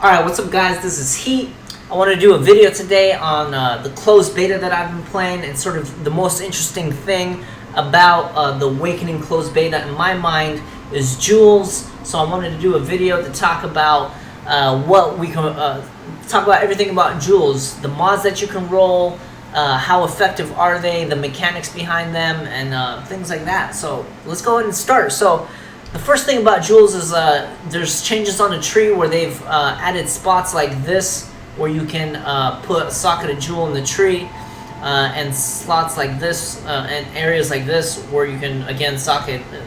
Alright, what's up guys, this is Heat. I want to do a video today on the closed beta that I've been playing, and sort of the most interesting thing about the Awakening closed beta in my mind is jewels. So I wanted to do a video to talk about what we can talk about everything about jewels, the mods that you can roll, how effective are they, the mechanics behind them, and things like that. So let's go ahead and start. So the first thing about jewels is there's changes on the tree where they've added spots like this where you can put a socket of jewel in the tree, and slots like this and areas like this where you can again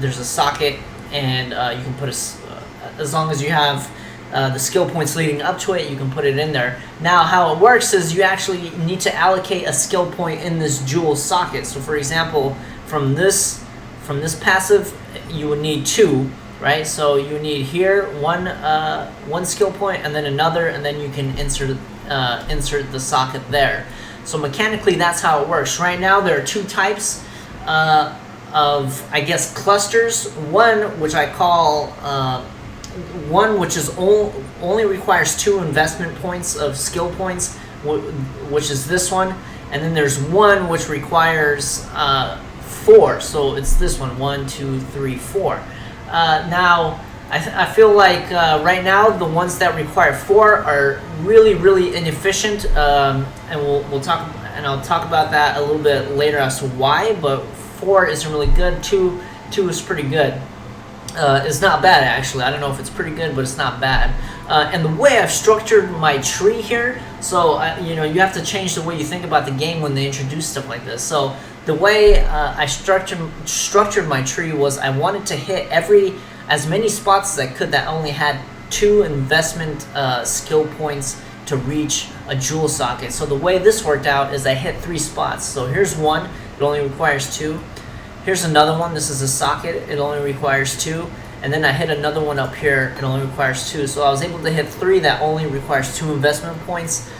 there's a socket, and you can put as long as you have the skill points leading up to it, you can put it in there. Now how it works is you actually need to allocate a skill point in this jewel socket. So for example, from this passive you would need 2, right? So you need here one skill point and then another, and then you can insert the socket there. So mechanically that's how it works. Right now there are 2 types of, I guess, clusters. One which I call one which is only requires 2 investment points of skill points, which is this one, and then there's one which requires 4, so it's this one, 1, 2, 3, 4. Now I feel like right now the ones that require 4 are really inefficient, and I'll talk about that a little bit later as to why. But 4 isn't really good. 2 is pretty good. It's not bad actually. I don't know if it's pretty good, but it's not bad. And the way I've structured my tree here, so you know, you have to change the way you think about the game when they introduce stuff like this. So the way I structured my tree was I wanted to hit as many spots as I could that only had 2 investment skill points to reach a jewel socket. So the way this worked out is I hit 3 spots. So here's one, it only requires 2. Here's another one, this is a socket, it only requires 2. And then I hit another one up here, it only requires 2. So I was able to hit 3 that only requires 2 investment points.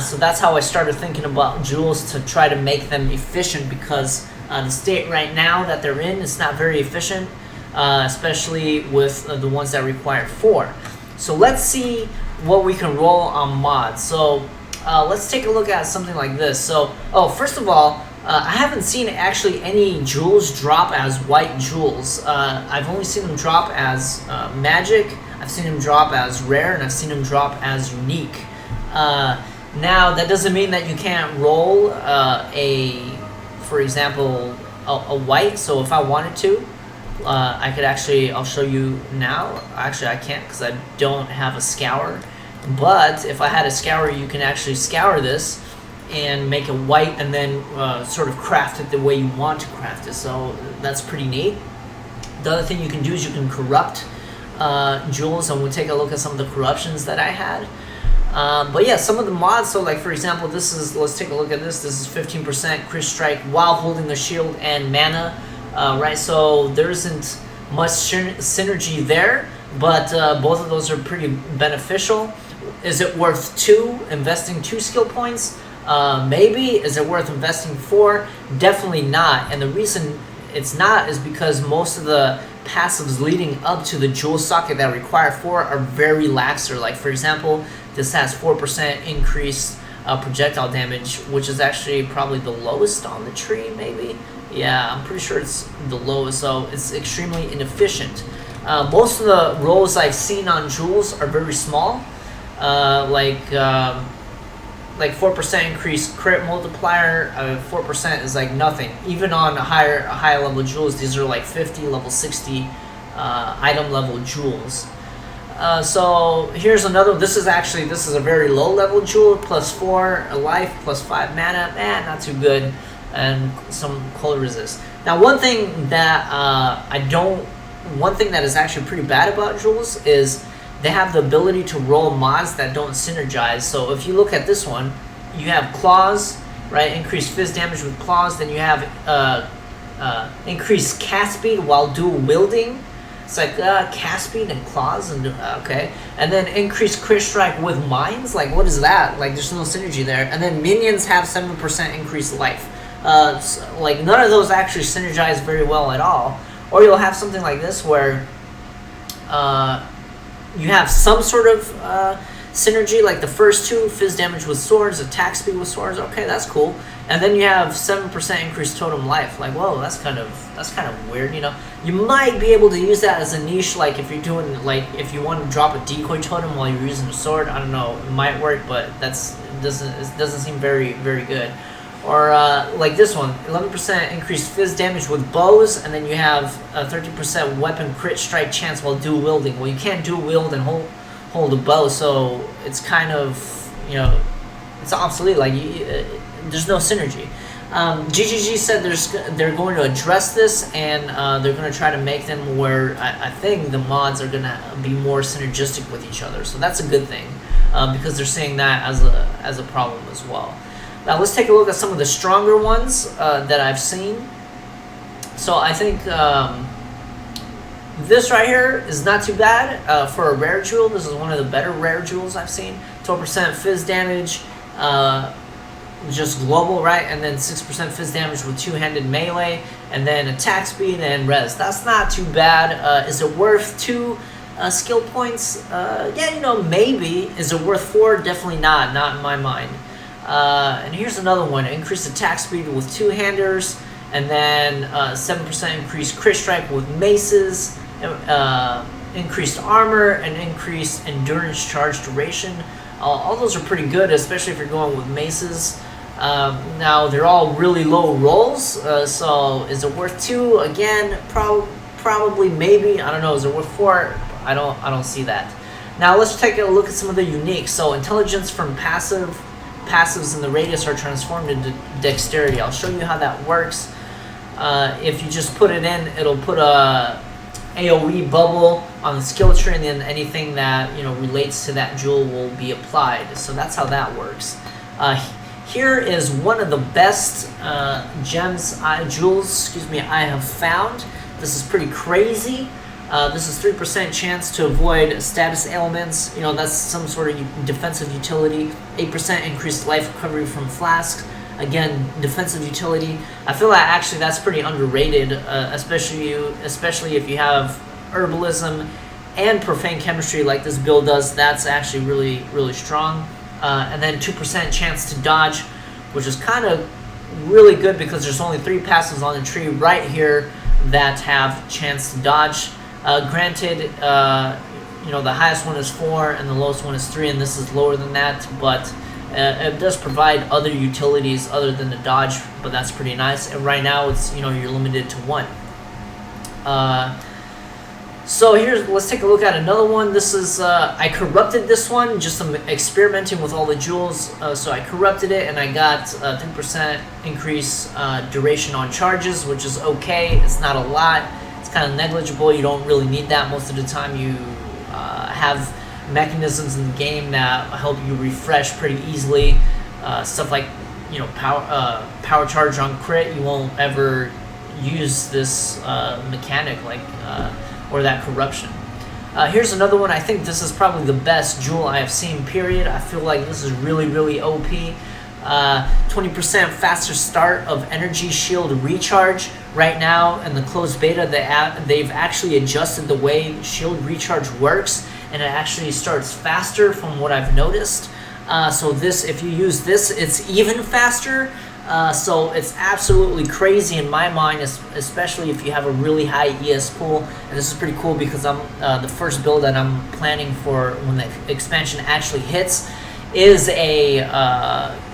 So that's how I started thinking about jewels, to try to make them efficient, because the state right now that they're in is not very efficient, especially with the ones that require 4. So let's see what we can roll on mods. So let's take a look at something like this. So first of all, I haven't seen actually any jewels drop as white jewels. I've only seen them drop as magic, I've seen them drop as rare, and I've seen them drop as unique. Now that doesn't mean that you can't roll for example, a white. So if I wanted to, I could actually, I'll show you now. Actually I can't because I don't have a scour, but if I had a scour, you can actually scour this and make it white, and then sort of craft it the way you want to craft it. So that's pretty neat. The other thing you can do is you can corrupt jewels, and we'll take a look at some of the corruptions that I had. But yeah, some of the mods, so like for example, let's take a look at this. This is 15% crit strike while holding the shield and mana, right? So there isn't much synergy there, but both of those are pretty beneficial. Is it worth investing 2 skill points? Maybe. Is it worth investing 4? Definitely not. And the reason it's not is because most of the passives leading up to the jewel socket that require 4 are very laxer. Like for example, this has 4% increased projectile damage, which is actually probably the lowest on the tree, maybe. Yeah, I'm pretty sure it's the lowest, so it's extremely inefficient. Most of the rolls I've seen on jewels are very small, like 4% increased crit multiplier. 4% is like nothing. Even on higher level jewels, these are like 50, level 60 item level jewels. So here's another. This is a very low level jewel, +4 life, +5 mana. Not too good, and some cold resist. Now one thing that is actually pretty bad about jewels is they have the ability to roll mods that don't synergize. So if you look at this one, you have claws, right? Increased fizz damage with claws. Then you have increased cast speed while dual wielding. It's like cast speed and claws, and okay. And then increased crit strike with mines. Like what is that? Like there's no synergy there. And then minions have 7% increased life. Like none of those actually synergize very well at all. Or you'll have something like this where you have some sort of synergy, like the first two, fizz damage with swords, attack speed with swords. Okay, that's cool. And then you have 7% increased totem life. Like, whoa, that's kind of weird, you know. You might be able to use that as a niche, like if you're doing, like if you want to drop a decoy totem while you're using a sword. I don't know, it might work, but it doesn't seem very good. Or like this one, 11% increased fizz damage with bows, and then you have a 30% weapon crit strike chance while dual wielding. Well, you can't dual wield and hold a bow, so it's kind of, you know, it's obsolete. Like there's no synergy. GGG said they're going to address this, and they're going to try to make them where I think the mods are going to be more synergistic with each other. So that's a good thing, because they're seeing that as a problem as well. Now let's take a look at some of the stronger ones that I've seen. So I think this right here is not too bad for a rare jewel. This is one of the better rare jewels I've seen. 12% fizz damage, just global, right? And then 6% fizz damage with two-handed melee, and then attack speed and res. That's not too bad. Is it worth 2 skill points? Yeah, you know, maybe. Is it worth 4? Definitely not in my mind. And here's another one. Increased attack speed with two-handers, and then 7% increased crit strike with maces, increased armor, and increased endurance charge duration. All those are pretty good, especially if you're going with maces. Now they're all really low rolls, so is it worth 2? Again, probably, maybe. I don't know. Is it worth 4? I don't see that. Now let's take a look at some of the unique. So intelligence from passives in the radius are transformed into dexterity. I'll show you how that works. If you just put it in, it'll put a AoE bubble on the skill tree, and then anything that, you know, relates to that jewel will be applied. So that's how that works. Here is one of the best jewels I have found. This is pretty crazy. This is 3% chance to avoid status ailments. You know, that's some sort of defensive utility. 8% increased life recovery from flasks. Again, defensive utility. I feel like actually that's pretty underrated, especially if you have herbalism and profane chemistry like this build does. That's actually really strong. And then 2% chance to dodge, which is kind of really good because there's only 3 passives on the tree right here that have chance to dodge. Granted, you know, the highest one is 4 and the lowest one is 3, and this is lower than that, but it does provide other utilities other than the dodge, but that's pretty nice. And right now it's, you know, you're limited to 1. So let's take a look at another one. This is, I corrupted this one, just some experimenting with all the jewels. So I corrupted it, and I got 3% increase duration on charges, which is okay. It's not a lot. It's kind of negligible. You don't really need that. Most of the time you have mechanisms in the game that help you refresh pretty easily. Stuff like, you know, power charge on crit. You won't ever use this mechanic like or that corruption. Here's another one. I think this is probably the best jewel I have seen, period. I feel like this is really OP. 20% faster start of energy shield recharge. Right now in the closed beta, they've actually adjusted the way shield recharge works, and it actually starts faster from what I've noticed. So this, if you use this, it's even faster. So it's absolutely crazy in my mind, especially if you have a really high ES pool. And this is pretty cool because I'm the first build that I'm planning for when the expansion actually hits is a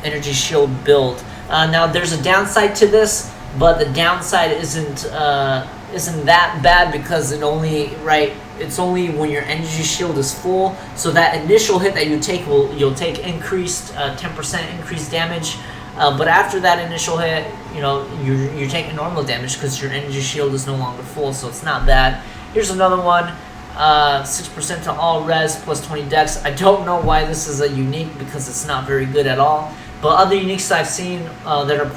energy shield build. Now there's a downside to this, but the downside isn't that bad because it's only when your energy shield is full. So that initial hit that you take you'll take increased 10% increased damage. But after that initial hit, you know, you're taking normal damage because your energy shield is no longer full, so it's not bad. Here's another one, 6% to all res plus 20 dex. I don't know why this is a unique because it's not very good at all. But other uniques I've seen that are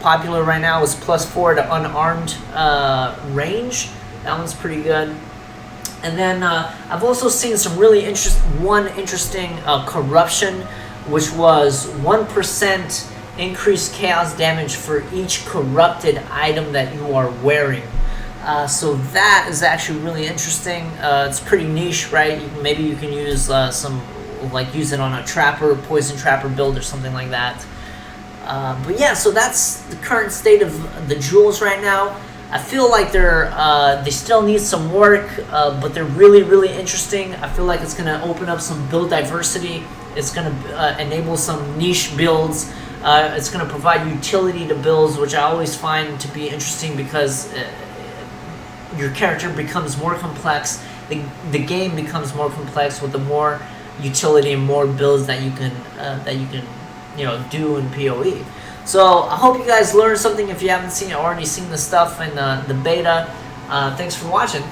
popular right now is plus 4 to unarmed range. That one's pretty good. And then I've also seen some really interesting corruption, which was 1% increased chaos damage for each corrupted item that you are wearing. So that is actually really interesting. It's pretty niche, right? Maybe you can use some like use it on a trapper, poison trapper build or something like that. But yeah, so that's the current state of the jewels right now. I feel like they still need some work, but they're really interesting. I feel like it's gonna open up some build diversity. It's gonna enable some niche builds. It's gonna provide utility to builds, which I always find to be interesting because your character becomes more complex. The game becomes more complex with the more utility and more builds that you can do in PoE. So I hope you guys learned something if you haven't already seen the stuff in the beta. Thanks for watching.